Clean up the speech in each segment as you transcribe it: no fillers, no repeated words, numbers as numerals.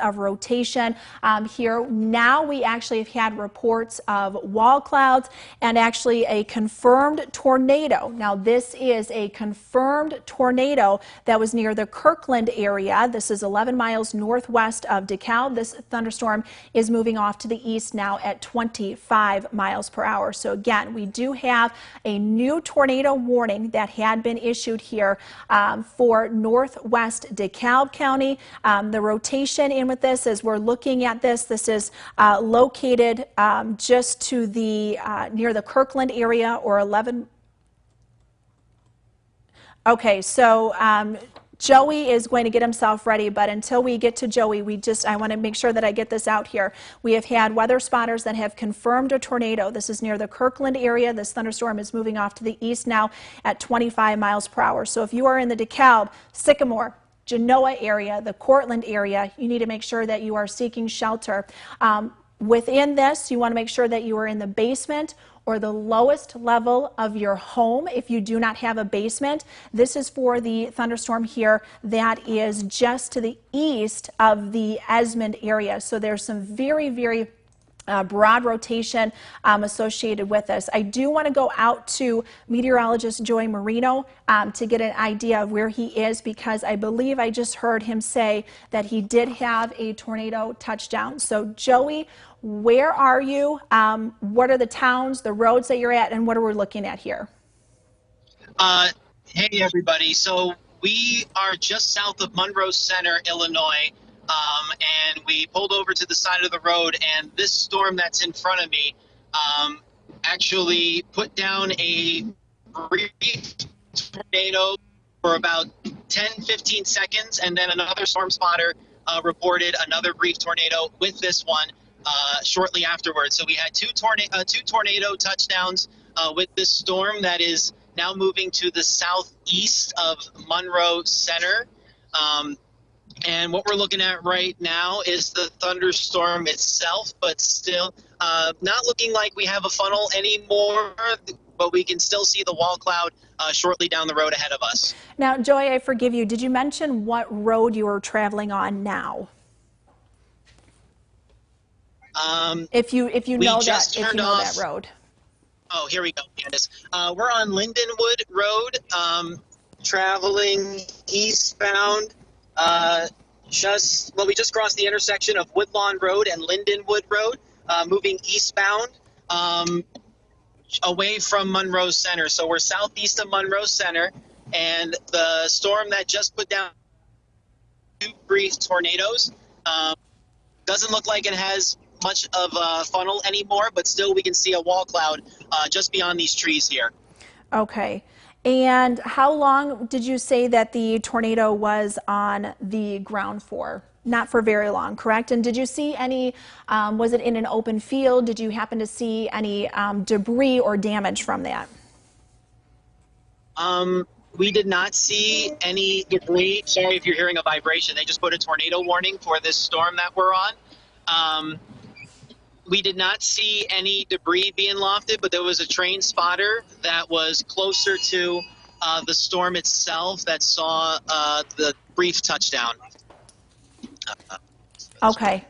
of rotation here. Now we actually have had reports of wall clouds and actually a confirmed tornado. Now this is a confirmed tornado that was near the Kirkland area. This is 11 miles northwest of DeKalb. This thunderstorm is moving off to the east now at 25 miles per hour. So again, we do have a new tornado warning that had been issued here for northwest DeKalb County. The rotation in with this as we're looking at this is located just to the near the Kirkland area, or 11. Okay, so Joey is going to get himself ready, but until we get to Joey, I want to make sure that I get this out here. We have had weather spotters that have confirmed a tornado. This is near the Kirkland area. This thunderstorm is moving off to the east now at 25 miles per hour. So if you are in the DeKalb, Sycamore, Genoa area, the Cortland area, you need to make sure that you are seeking shelter. Within this, you want to make sure that you are in the basement or the lowest level of your home if you do not have a basement. This is for the thunderstorm here that is just to the east of the Esmond area. So there's some very, very broad rotation associated with this. I do want to go out to meteorologist Joey Marino to get an idea of where he is, because I believe I just heard him say that he did have a tornado touchdown. So Joey, where are you? What are the towns, the roads that you're at, and what are we looking at here? Hey everybody, so we are just south of Monroe Center, Illinois. And we pulled over to the side of the road, and this storm that's in front of me actually put down a brief tornado for about 10-15 seconds, and then another storm spotter reported another brief tornado with this one shortly afterwards. So we had two tornado touchdowns with this storm that is now moving to the southeast of Monroe Center. And what we're looking at right now is the thunderstorm itself, but still not looking like we have a funnel anymore, but we can still see the wall cloud shortly down the road ahead of us. Now, Joey, I forgive you. Did you mention what road you were traveling on now? If you know that road. Oh, here we go, Candace. We're on Lindenwood Road, traveling eastbound. We just crossed the intersection of Woodlawn Road and Lindenwood Road, moving eastbound away from Monroe Center. So we're southeast of Monroe Center, and the storm that just put down two brief tornadoes doesn't look like it has much of a funnel anymore, but still we can see a wall cloud just beyond these trees here. Okay. And how long did you say that the tornado was on the ground for? Not for very long, correct? And did you see any, was it in an open field? Did you happen to see any debris or damage from that? We did not see any debris. Sorry if you're hearing a vibration. They just put a tornado warning for this storm that we're on. We did not see any debris being lofted, but there was a train spotter that was closer to the storm itself that saw the brief touchdown. Okay.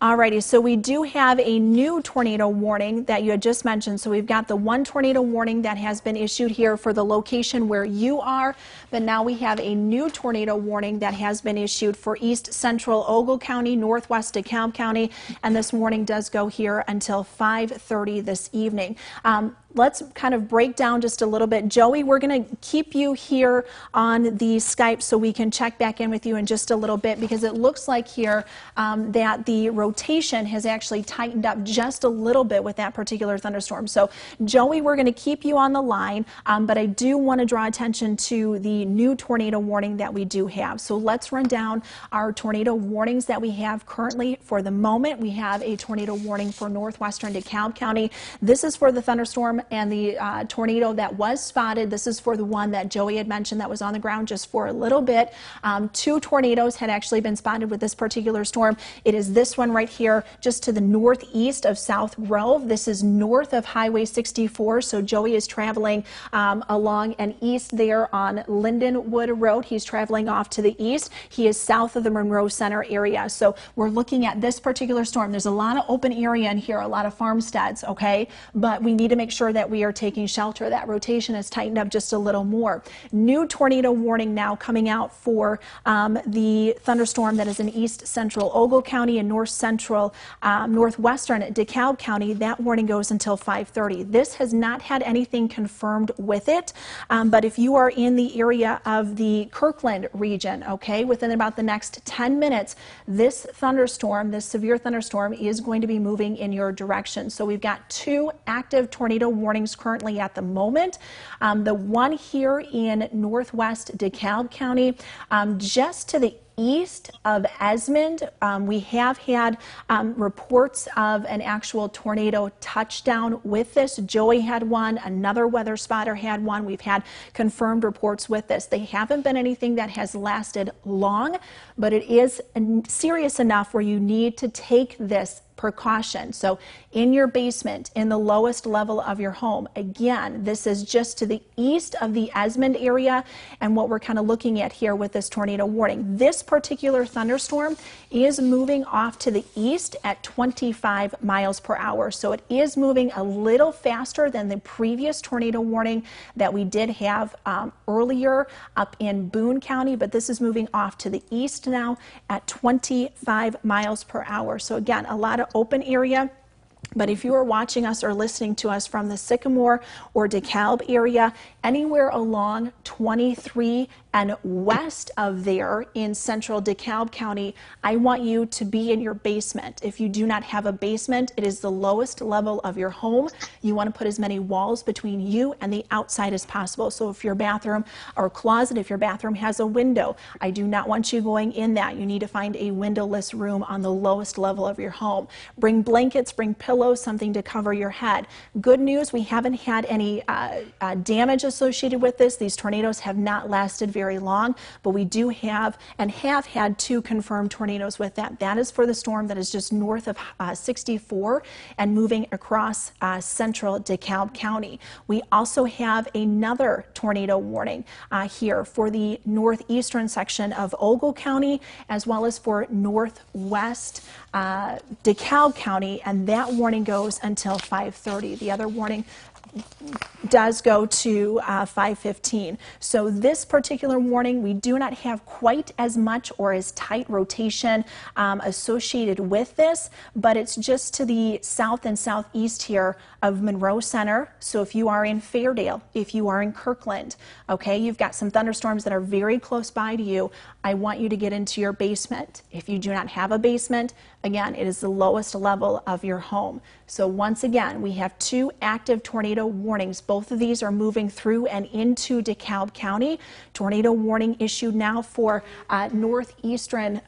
Alrighty, so we do have a new tornado warning that you had just mentioned. So we've got the one tornado warning that has been issued here for the location where you are, but now we have a new tornado warning that has been issued for east central Ogle County, northwest DeKalb County, and this warning does go here until 5:30 this evening. Let's kind of break down just a little bit. Joey, we're going to keep you here on the Skype so we can check back in with you in just a little bit, because it looks like here that the rotation has actually tightened up just a little bit with that particular thunderstorm. So, Joey, we're going to keep you on the line, but I do want to draw attention to the new tornado warning that we do have. So let's run down our tornado warnings that we have currently. For the moment, we have a tornado warning for northwestern DeKalb County. This is for the thunderstorm and the tornado that was spotted, this is for the one that Joey had mentioned that was on the ground just for a little bit. 2 tornadoes had actually been spotted with this particular storm. It is this one right here just to the northeast of South Grove. This is north of Highway 64, so Joey is traveling along and east there on Lindenwood Road. He's traveling off to the east. He is south of the Monroe Center area. So we're looking at this particular storm. There's a lot of open area in here, a lot of farmsteads, okay? But we need to make sure that we are taking shelter. That rotation is tightened up just a little more. New tornado warning now coming out for the thunderstorm that is in east central Ogle County and north central northwestern DeKalb County. That warning goes until 5:30. This has not had anything confirmed with it, but if you are in the area of the Kirkland region, okay, within about the next 10 minutes, this thunderstorm, this severe thunderstorm, is going to be moving in your direction. So we've got 2 active tornado warnings currently at the moment. The one here in northwest DeKalb County, just to the east of Esmond, we have had reports of an actual tornado touchdown with this. Joey had one, another weather spotter had one. We've had confirmed reports with this. They haven't been anything that has lasted long, but it is serious enough where you need to take this precaution. So in your basement, in the lowest level of your home, again, this is just to the east of the Esmond area and what we're kind of looking at here with this tornado warning. This particular thunderstorm is moving off to the east at 25 miles per hour. So it is moving a little faster than the previous tornado warning that we did have earlier up in Boone County, but this is moving off to the east now at 25 miles per hour. So again, a lot of open area. But if you are watching us or listening to us from the Sycamore or DeKalb area, anywhere along 23 and west of there in central DeKalb County, I want you to be in your basement. If you do not have a basement, it is the lowest level of your home. You want to put as many walls between you and the outside as possible. So if your bathroom or closet, if your bathroom has a window, I do not want you going in that. You need to find a windowless room on the lowest level of your home. Bring blankets, bring pillows, something to cover your head. Good news, we haven't had any damage associated with this. These tornadoes have not lasted very long, but we do have and have had 2 confirmed tornadoes with that. That is for the storm that is just north of 64 and moving across central DeKalb County. We also have another tornado warning here for the northeastern section of Ogle County as well as for northwest DeKalb County, and that warning goes until 5:30. The other warning does go to 5:15. So this particular warning, we do not have quite as much or as tight rotation associated with this, but it's just to the south and southeast here of Monroe Center. So if you are in Fairdale, if you are in Kirkland, okay, you've got some thunderstorms that are very close by to you, I want you to get into your basement. If you do not have a basement, again, it is the lowest level of your home. So once again, we have 2 active tornado warnings. Both of these are moving through and into DeKalb County. Tornado warning issued now for northeastern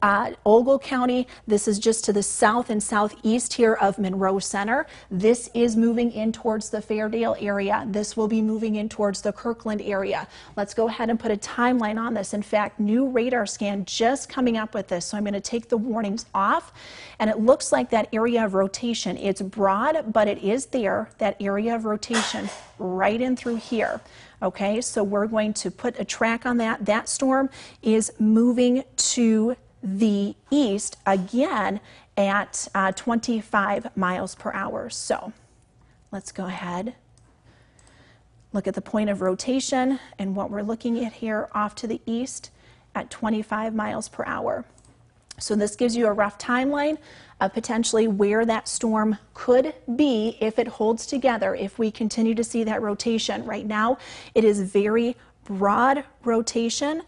Ogle County. This is just to the south and southeast here of Monroe Center. This is moving in towards the Fairdale area. This will be moving in towards the Kirkland area. Let's go ahead and put a timeline on this. In fact, new radar scan just coming up with this. So I'm going to take the warnings off, and it looks like that area of rotation, it's broad, but it is there, that area of rotation right in through here. Okay, so we're going to put a track on that. That storm is moving to the east again at 25 miles per hour. So let's go ahead, look at the point of rotation and what we're looking at here off to the east at 25 miles per hour. So this gives you a rough timeline of potentially where that storm could be if it holds together, if we continue to see that rotation. Right now, it is very broad rotation.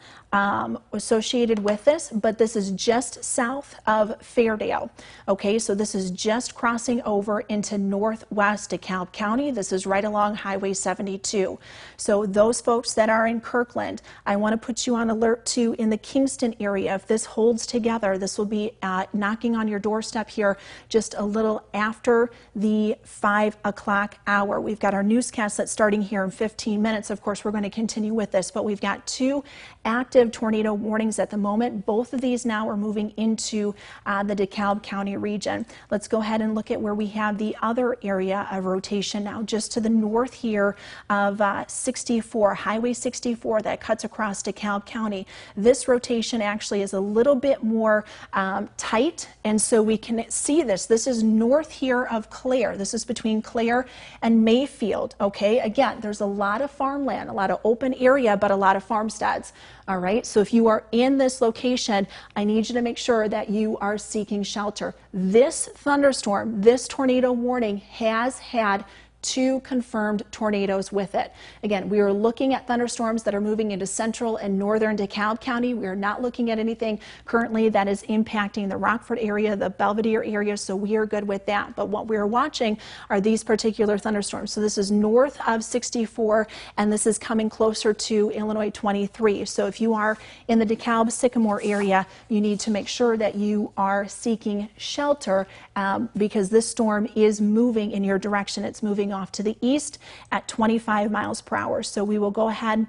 associated with this, but this is just south of Fairdale. Okay, so this is just crossing over into northwest DeKalb County. This is right along Highway 72. So those folks that are in Kirkland, I want to put you on alert too in the Kingston area. If this holds together, this will be knocking on your doorstep here just a little after the 5 o'clock hour. We've got our newscast that's starting here in 15 minutes. Of course, we're going to continue with this, but we've got 2 active tornado warnings at the moment. Both of these now are moving into the DeKalb County region. Let's go ahead and look at where we have the other area of rotation now, just to the north here of 64, Highway 64 that cuts across DeKalb County. This rotation actually is a little bit more tight, and so we can see this. This is north here of Clare. This is between Clare and Mayfield. Okay, again, there's a lot of farmland, a lot of open area, but a lot of farmsteads. All right, so if you are in this location, I need you to make sure that you are seeking shelter. This thunderstorm, this tornado warning has had 2 confirmed tornadoes with it. Again, we are looking at thunderstorms that are moving into central and northern DeKalb County. We are not looking at anything currently that is impacting the Rockford area, the Belvedere area, so we are good with that. But what we are watching are these particular thunderstorms. So this is north of 64, and this is coming closer to Illinois 23. So if you are in the DeKalb Sycamore area, you need to make sure that you are seeking shelter because this storm is moving in your direction. It's moving off to the east at 25 miles per hour. So we will go ahead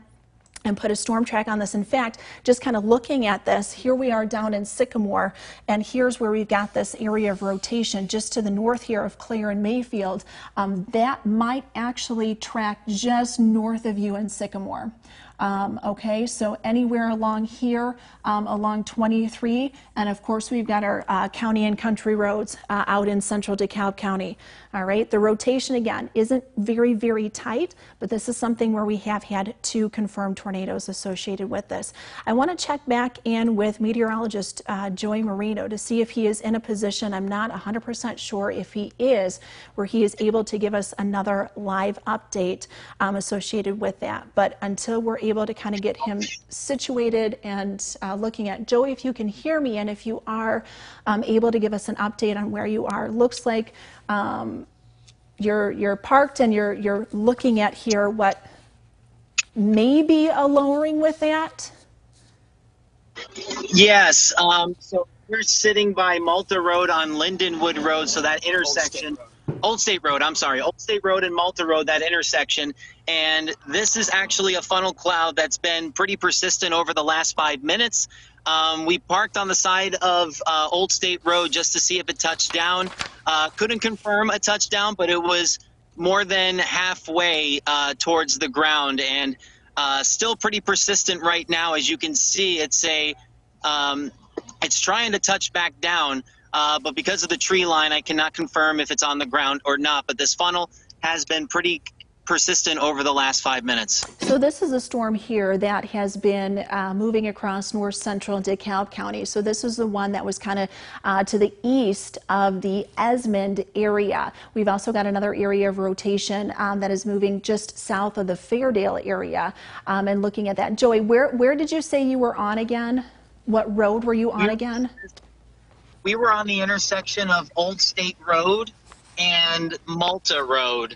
and put a storm track on this. In fact, just kind of looking at this, here we are down in Sycamore, and here's where we've got this area of rotation just to the north here of Clare and Mayfield. That might actually track just north of you in Sycamore. Okay, so anywhere along here, along 23, and of course we've got our county and country roads out in central DeKalb County. All right, the rotation again isn't very tight, but this is something where we have had 2 confirmed tornadoes associated with this. I want to check back in with meteorologist Joey Marino to see if he is in a position, I'm not 100% sure if he is, where he is able to give us another live update associated with that. But until we're able to kind of get him situated and looking at Joey, if you can hear me, and if you are able to give us an update on where you are. Looks like you're parked and you're looking at here what may be a lowering with that. Yes, so we're sitting by Malta Road on Lindenwood Road, so that intersection. Old State Road, I'm sorry, Old State Road and Malta Road, that intersection. And this is actually a funnel cloud that's been pretty persistent over the last 5 minutes. We parked on the side of Old State Road just to see if it touched down. Couldn't confirm a touchdown, but it was more than halfway towards the ground, and still pretty persistent right now. As you can see, it's trying to touch back down. But because of the tree line, I cannot confirm if it's on the ground or not. But this funnel has been pretty persistent over the last 5 minutes. So this is a storm here that has been moving across north central DeKalb County. So this is the one that was kind of to the east of the Esmond area. We've also got another area of rotation that is moving just south of the Fairdale area. And looking at that, Joey, where did you say you were on again? What road were you on again? We were on the intersection of Old State Road and Malta Road.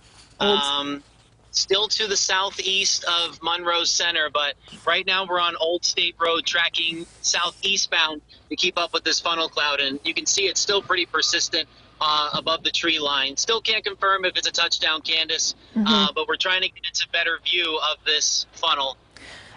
Still to the southeast of Monroe Center, but right now we're on Old State Road tracking southeastbound to keep up with this funnel cloud. And you can see it's still pretty persistent above the tree line. Still can't confirm if it's a touchdown, Candace, but we're trying to get into a better view of this funnel.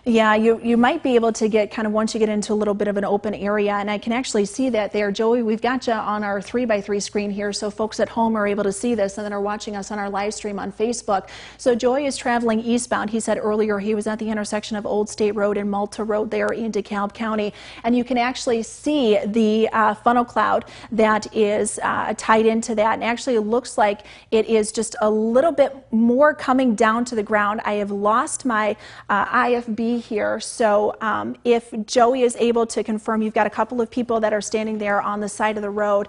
Yeah, you might be able to get kind of once you get into a little bit of an open area, and I can actually see that there. Joey, we've got you on our 3x3 screen here, so folks at home are able to see this and then are watching us on our live stream on Facebook. So Joey is traveling eastbound. He said earlier he was at the intersection of Old State Road and Malta Road there in DeKalb County, and you can actually see the funnel cloud that is tied into that, and actually it looks like it is just a little bit more coming down to the ground. I have lost my IFB be here. So if Joey is able to confirm, you've got a couple of people that are standing there on the side of the road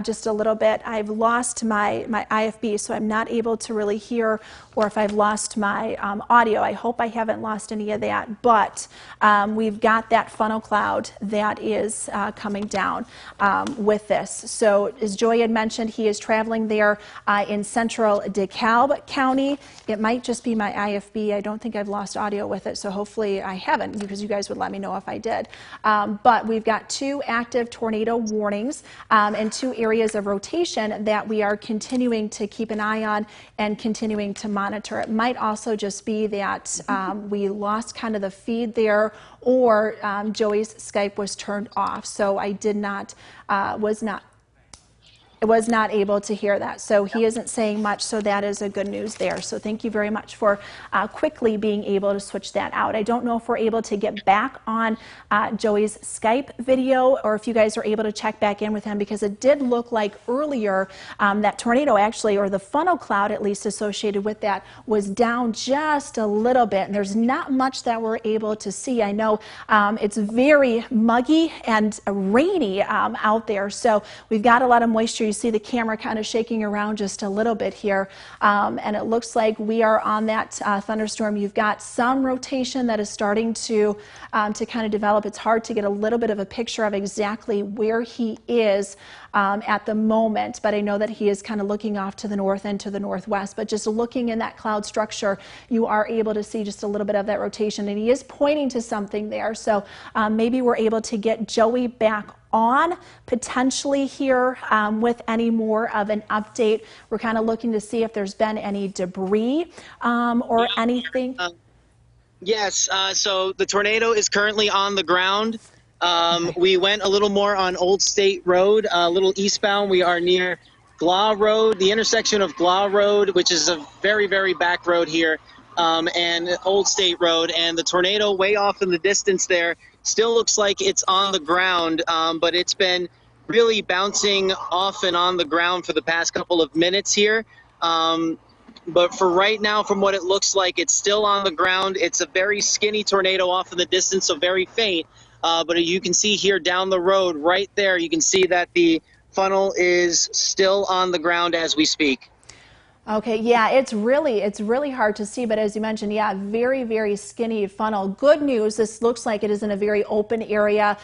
just a little bit. I've lost my IFB, so I'm not able to really hear, or if I've lost my audio. I hope I haven't lost any of that, but we've got that funnel cloud that is coming down with this. So as Joey had mentioned, he is traveling there in central DeKalb County. It might just be my IFB. I don't think I've lost audio with it, so hopefully I haven't, because you guys would let me know if I did. But we've got 2 active tornado warnings and 2 areas of rotation that we are continuing to keep an eye on and continuing to monitor. It might also just be that we lost kind of the feed there, or Joey's Skype was turned off, so I was not able to hear that. So he isn't saying much, so that is a good news there. So thank you very much for quickly being able to switch that out. I don't know if we're able to get back on Joey's Skype video, or if you guys are able to check back in with him, because it did look like earlier that tornado actually, or the funnel cloud at least associated with that, was down just a little bit, and there's not much that we're able to see. I know it's very muggy and rainy out there, so we've got a lot of moisture. You see the camera kind of shaking around just a little bit here, and it looks like we are on that thunderstorm. You've got some rotation that is starting to kind of develop. It's hard to get a little bit of a picture of exactly where he is at the moment, but I know that he is kind of looking off to the north and to the northwest. But just looking in that cloud structure, you are able to see just a little bit of that rotation, and he is pointing to something there. So maybe we're able to get Joey back on potentially here with any more of an update. We're kind of looking to see if there's been any debris or anything. Yes, so the tornado is currently on the ground. We went a little more on Old State Road, a little eastbound. We are near Glaw Road, the intersection of Glaw Road, which is a very, very back road here, and Old State Road. And the tornado way off in the distance there still looks like it's on the ground, but it's been really bouncing off and on the ground for the past couple of minutes here. But for right now, from what it looks like, it's still on the ground. It's a very skinny tornado off in the distance, so very faint. But you can see here down the road right there, you can see that the funnel is still on the ground as we speak. Okay, yeah, it's really hard to see, but as you mentioned, yeah, very, very skinny funnel. Good news, this looks like it is in a very open area,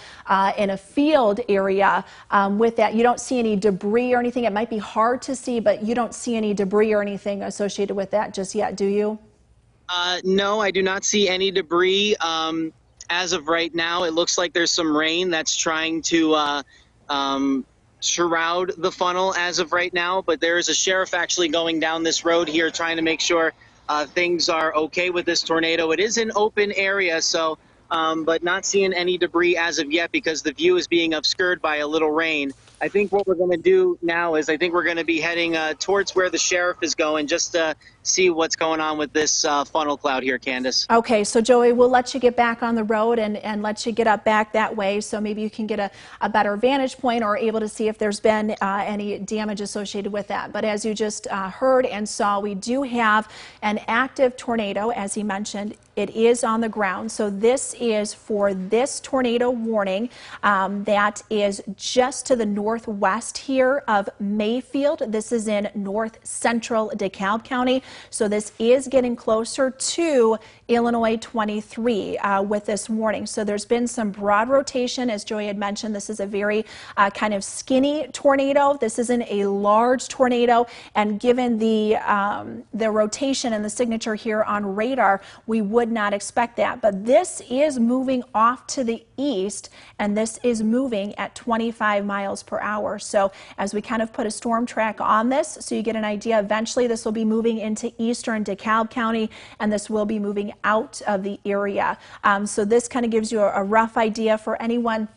in a field area. With that, you don't see any debris or anything. It might be hard to see, but you don't see any debris or anything associated with that just yet, do you? No, I do not see any debris. As of right now, it looks like there's some rain that's trying to shroud the funnel as of right now, but there is a sheriff actually going down this road here trying to make sure things are okay with this tornado. It is an open area, so but not seeing any debris as of yet because the view is being obscured by a little rain. I think what we're going to do now is I think we're going to be heading towards where the sheriff is going just to see what's going on with this funnel cloud here, Candace. Okay, so Joey, we'll let you get back on the road and let you get up back that way, so maybe you can get a better vantage point or able to see if there's been any damage associated with that. But as you just heard and saw, we do have an active tornado, as he mentioned. It is on the ground, so this is for this tornado warning that is just to the northwest here of Mayfield. This is in north central DeKalb County, so this is getting closer to Illinois 23 with this warning. So there's been some broad rotation, as Joey had mentioned. This is a very kind of skinny tornado. This isn't a large tornado, and given the rotation and the signature here on radar, we would not expect that. But this is moving off to the east, and this is moving at 25 miles per hour. So as we kind of put a storm track on this, so you get an idea, eventually this will be moving into eastern DeKalb County, and this will be moving out of the area. So this kind of gives you a rough idea for anyone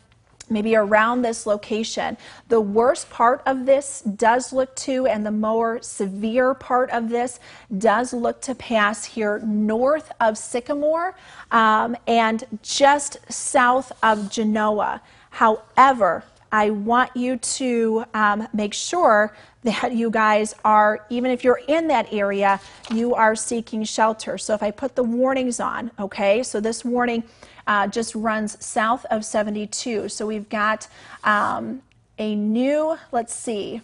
maybe around this location. The worst part of this does look to, and the more severe part of this does look to pass here north of Sycamore and just south of Genoa. However, I want you to make sure that you guys are, even if you're in that area, you are seeking shelter. So if I put the warnings on, okay, so this warning just runs south of 72. So we've got a new, let's see,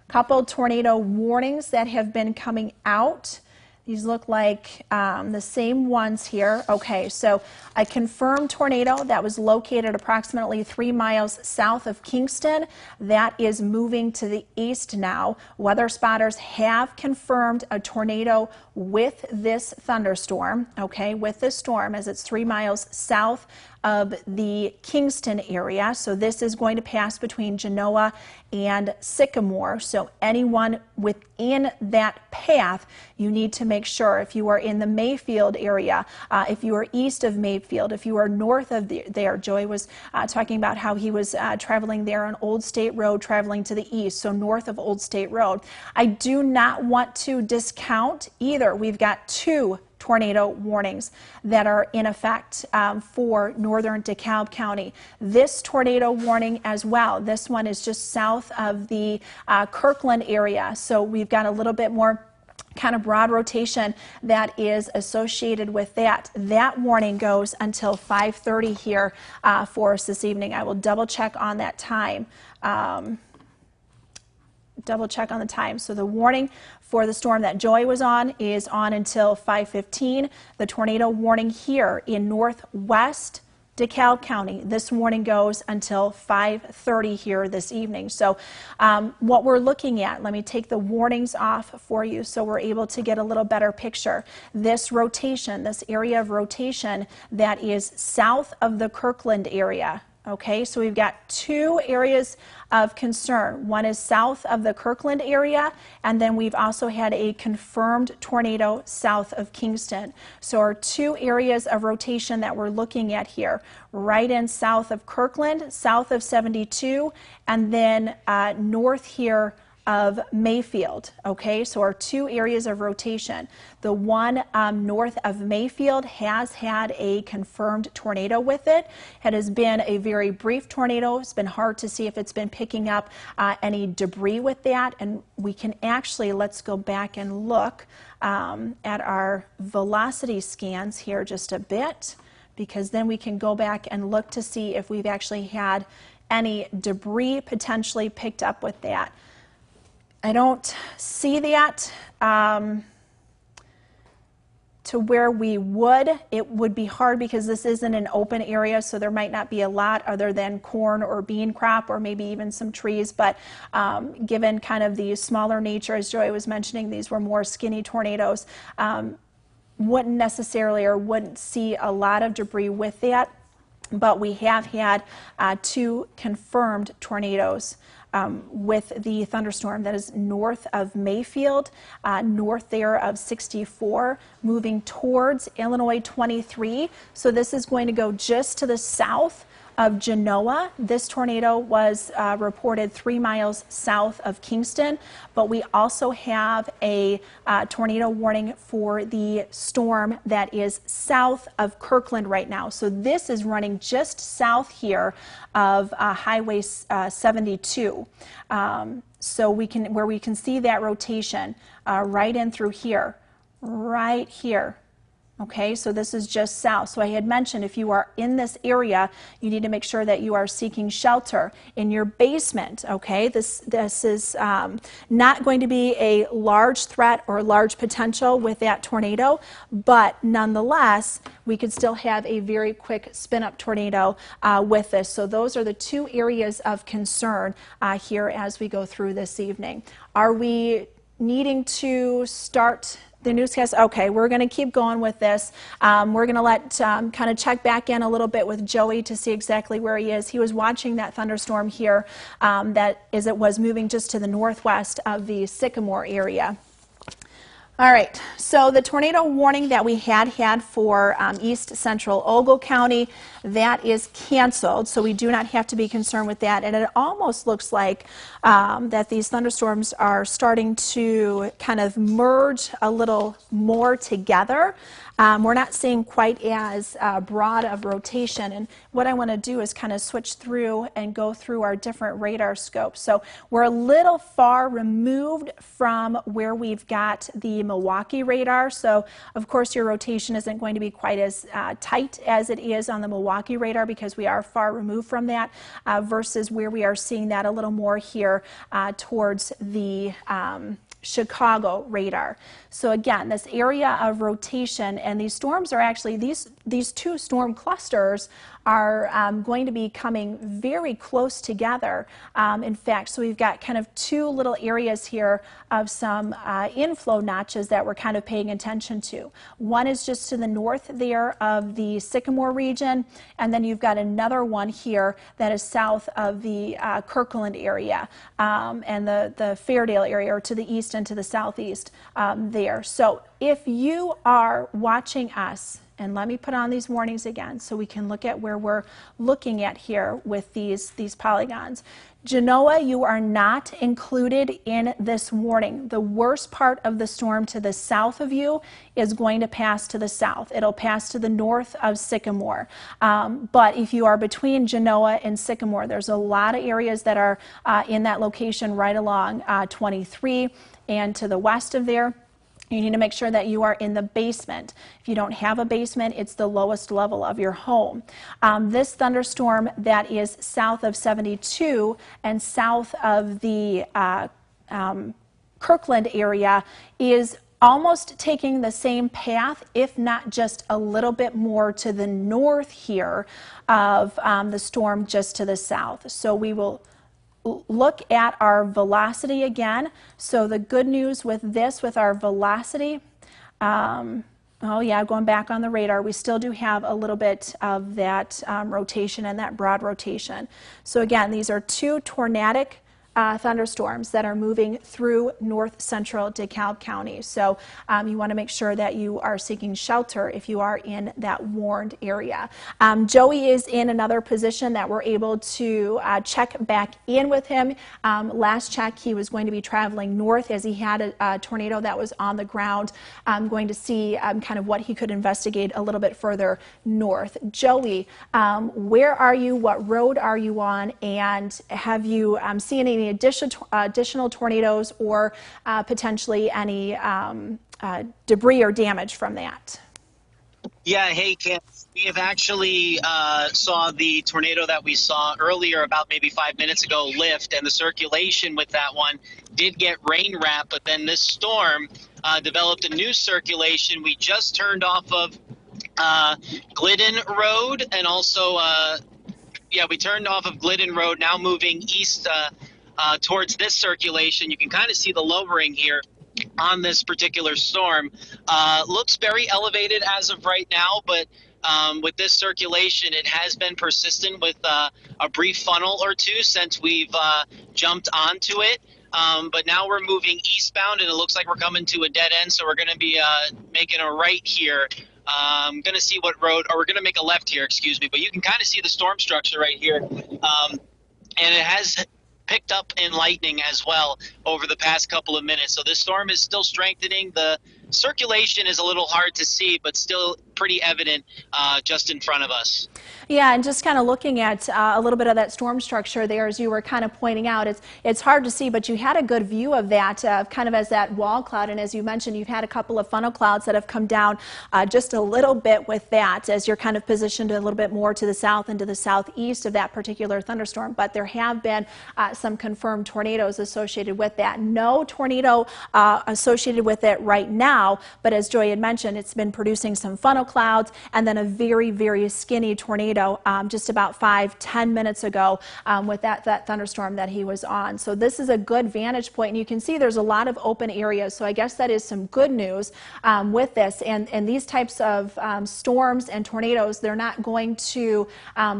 couple tornado warnings that have been coming out. These look like the same ones here. Okay, so a confirmed tornado that was located approximately 3 miles south of Kingston. That is moving to the east now. Weather spotters have confirmed a tornado with this thunderstorm, okay, with this storm, as it's 3 miles south of the Kingston area. So this is going to pass between Genoa and Sycamore. So anyone within that path, you need to make sure, if you are in the Mayfield area, if you are east of Mayfield, if you are north of there. Joey was talking about how he was traveling there on Old State Road, traveling to the east, so north of Old State Road. I do not want to discount either. We've got 2 tornado warnings that are in effect for northern DeKalb County. This tornado warning as well, this one is just south of the Kirkland area, so we've got a little bit more kind of broad rotation that is associated with that. That warning goes until 5:30 here for us this evening. I will double check on that time. So the warning for the storm that Joey was on is on until 5:15. The tornado warning here in northwest DeKalb County, this warning goes until 5:30 here this evening. So what we're looking at, let me take the warnings off for you so we're able to get a little better picture. This rotation, this area of rotation that is south of the Kirkland area. Okay, so we've got 2 areas of concern. One is south of the Kirkland area, and then we've also had a confirmed tornado south of Kingston. So our 2 areas of rotation that we're looking at here, right in south of Kirkland, south of 72, and then north here of Mayfield. Okay, so our 2 areas of rotation. The one north of Mayfield has had a confirmed tornado with it. It has been a very brief tornado. It's been hard to see if it's been picking up any debris with that, and we can actually, let's go back and look at our velocity scans here just a bit, because then we can go back and look to see if we've actually had any debris potentially picked up with that. I don't see that to where we would. It would be hard because this isn't an open area, so there might not be a lot other than corn or bean crop or maybe even some trees. But given kind of the smaller nature, as Joy was mentioning, these were more skinny tornadoes, wouldn't necessarily or wouldn't see a lot of debris with that. But we have had 2 confirmed tornadoes with the thunderstorm that is north of Mayfield, north there of 64, moving towards Illinois 23. So this is going to go just to the south of Genoa. This tornado was reported 3 miles south of Kingston, but we also have a tornado warning for the storm that is south of Kirkland right now. So this is running just south here of Highway 72. So we can see that rotation right in through here, right here. Okay, so this is just south. So I had mentioned if you are in this area, you need to make sure that you are seeking shelter in your basement. Okay, this is not going to be a large threat or large potential with that tornado, but nonetheless, we could still have a very quick spin-up tornado with this. So those are the 2 areas of concern here as we go through this evening. Are we needing to start the newscast? Okay, we're going to keep going with this. We're going to let kind of check back in a little bit with Joey to see exactly where he is. He was watching that thunderstorm here that is it was moving just to the northwest of the Sycamore area. All right, so the tornado warning that we had for east central Ogle County, that is canceled, so we do not have to be concerned with that. And it almost looks like that these thunderstorms are starting to kind of merge a little more together. We're not seeing quite as broad of rotation, and what I want to do is kind of switch through and go through our different radar scopes. So we're a little far removed from where we've got the Milwaukee radar, so of course your rotation isn't going to be quite as tight as it is on the Milwaukee radar because we are far removed from that versus where we are seeing that a little more here towards the Chicago radar. So again, this area of rotation, and these storms are actually, these two storm clusters are going to be coming very close together. In fact, so we've got kind of two little areas here of some inflow notches that we're kind of paying attention to. One is just to the north there of the Sycamore region, and then you've got another one here that is south of the Kirkland area and the Fairdale area, or to the east and to the southeast there. So if you are watching us, and let me put on these warnings again so we can look at where we're looking at here with these polygons. Genoa, you are not included in this warning. The worst part of the storm to the south of you is going to pass to the south. It'll pass to the north of Sycamore. But if you are between Genoa and Sycamore, there's a lot of areas that are in that location right along 23 and to the west of there. You need to make sure that you are in the basement. If you don't have a basement, it's the lowest level of your home. This thunderstorm that is south of 72 and south of the Kirkland area is almost taking the same path, if not just a little bit more to the north here of the storm just to the south. So we will look at our velocity again. So the good news with this, with our velocity, oh yeah, going back on the radar, we still do have a little bit of that rotation and that broad rotation. So again, these are two tornadic thunderstorms that are moving through north central DeKalb County. So you want to make sure that you are seeking shelter if you are in that warned area. Joey is in another position that we're able to check back in with him. Last check, he was going to be traveling north as he had a tornado that was on the ground. I'm going to see kind of what he could investigate a little bit further north. Joey, where are you? What road are you on? And have you seen any additional tornadoes or potentially any debris or damage from that? Yeah, hey, Kim. We have actually saw the tornado that we saw earlier about maybe 5 minutes ago lift, and the circulation with that one did get rain wrap, but then this storm developed a new circulation. We just turned off of Glidden Road, and also, we turned off of Glidden Road, now moving east towards this circulation. You can kind of see the lowering here on this particular storm. Looks very elevated as of right now, but with this circulation, it has been persistent with a brief funnel or two since we've jumped onto it. But now we're moving eastbound, and it looks like we're coming to a dead end, so we're going to be making a right here. I'm going to see what road, or we're going to make a left here, excuse me, but you can kind of see the storm structure right here. And it has picked up in lightning as well over the past couple of minutes. So this storm is still strengthening. The circulation is a little hard to see, but still pretty evident just in front of us. Yeah, and just kind of looking at a little bit of that storm structure there, as you were kind of pointing out, it's hard to see, but you had a good view of that kind of as that wall cloud. And as you mentioned, you've had a couple of funnel clouds that have come down just a little bit with that as you're kind of positioned a little bit more to the south and to the southeast of that particular thunderstorm. But there have been some confirmed tornadoes associated with that. No tornado associated with it right now, but as Joy had mentioned, it's been producing some funnel clouds and then a very, very skinny tornado just about 5-10 minutes ago with that thunderstorm that he was on. So this is a good vantage point, and you can see there's a lot of open areas. So I guess that is some good news with this. And these types of storms and tornadoes, they're not going to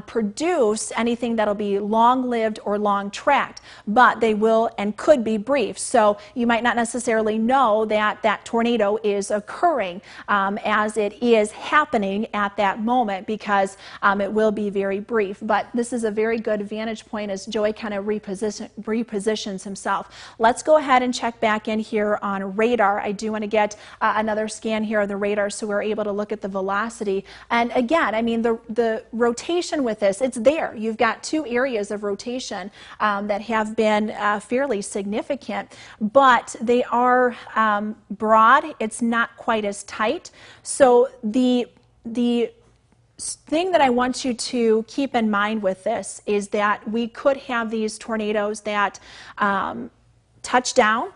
produce anything that'll be long-lived or long-tracked, but they will and could be brief. So you might not necessarily know that that tornado is occurring as it is happening at that moment, because it will be very brief. But this is a very good vantage point as Joey kind of repositions himself. Let's go ahead and check back in here on radar. I do want to get another scan here of the radar so we're able to look at the velocity. And again, I mean, the rotation with this, it's there. You've got two areas of rotation that have been fairly significant, but they are broad. It's not quite as tight. So the thing that I want you to keep in mind with this is that we could have these tornadoes that touch down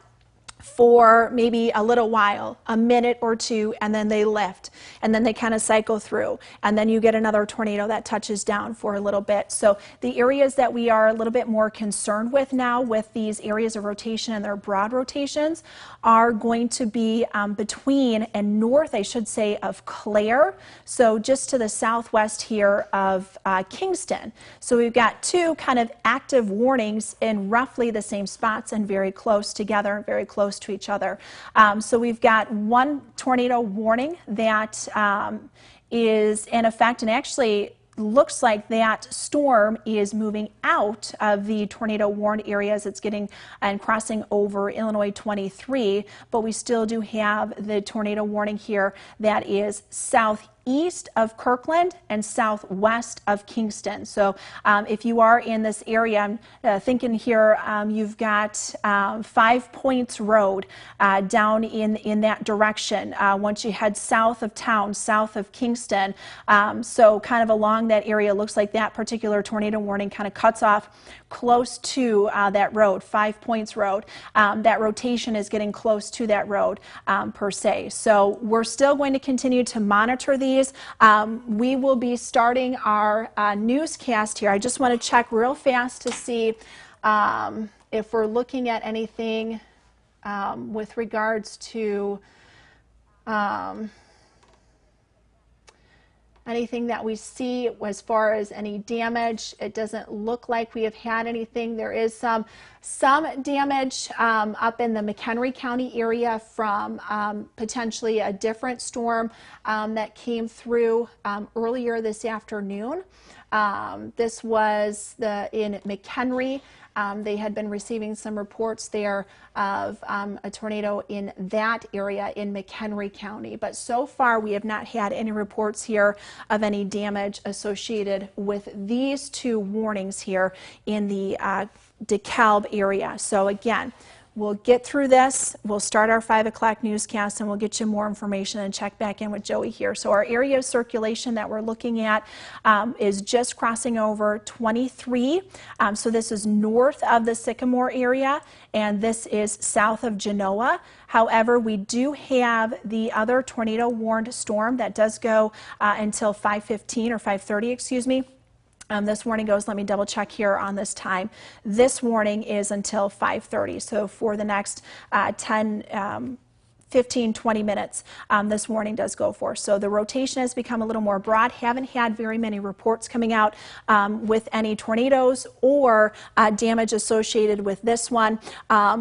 for maybe a little while, a minute or two, and then they lift, and then they kind of cycle through, and then you get another tornado that touches down for a little bit. So the areas that we are a little bit more concerned with now with these areas of rotation and their broad rotations are going to be between and north, I should say, of Clare, so just to the southwest here of Kingston. So we've got two kind of active warnings in roughly the same spots and very close together, very close to each other. So we've got one tornado warning that is in effect, and actually looks like that storm is moving out of the tornado warned areas. It's getting and crossing over Illinois 23, but we still do have the tornado warning here that is southeast of Kirkland and southwest of Kingston. So if you are in this area, I'm thinking here you've got 5 Points Road down in that direction. Once you head south of town, south of Kingston, so kind of along that area, looks like that particular tornado warning kind of cuts off close to that road, 5 Points Road. That rotation is getting close to that road per se. So we're still going to continue to monitor these. We will be starting our newscast here. I just want to check real fast to see if we're looking at anything with regards to anything that we see as far as any damage. It doesn't look like we have had anything. There is some damage up in the McHenry County area from potentially a different storm that came through earlier this afternoon. This was in McHenry. They had been receiving some reports there of a tornado in that area in McHenry County. But so far, we have not had any reports here of any damage associated with these two warnings here in the DeKalb area. So again, we'll get through this, we'll start our 5 o'clock newscast, and we'll get you more information and check back in with Joey here. So our area of circulation that we're looking at is just crossing over 23. So this is north of the Sycamore area, and this is south of Genoa. However, we do have the other tornado warned storm that does go until 5:15 or 5:30, excuse me. This warning goes, let me double check here on this time. This warning is until 5:30. So for the next 15, 20 minutes, this warning does go for. So the rotation has become a little more broad. Haven't had very many reports coming out with any tornadoes or damage associated with this one.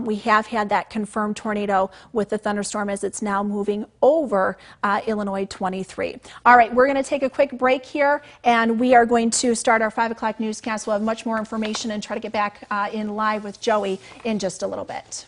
We have had that confirmed tornado with the thunderstorm as it's now moving over Illinois 23. All right, we're going to take a quick break here, and we are going to start our 5 o'clock newscast. We'll have much more information and try to get back in live with Joey in just a little bit.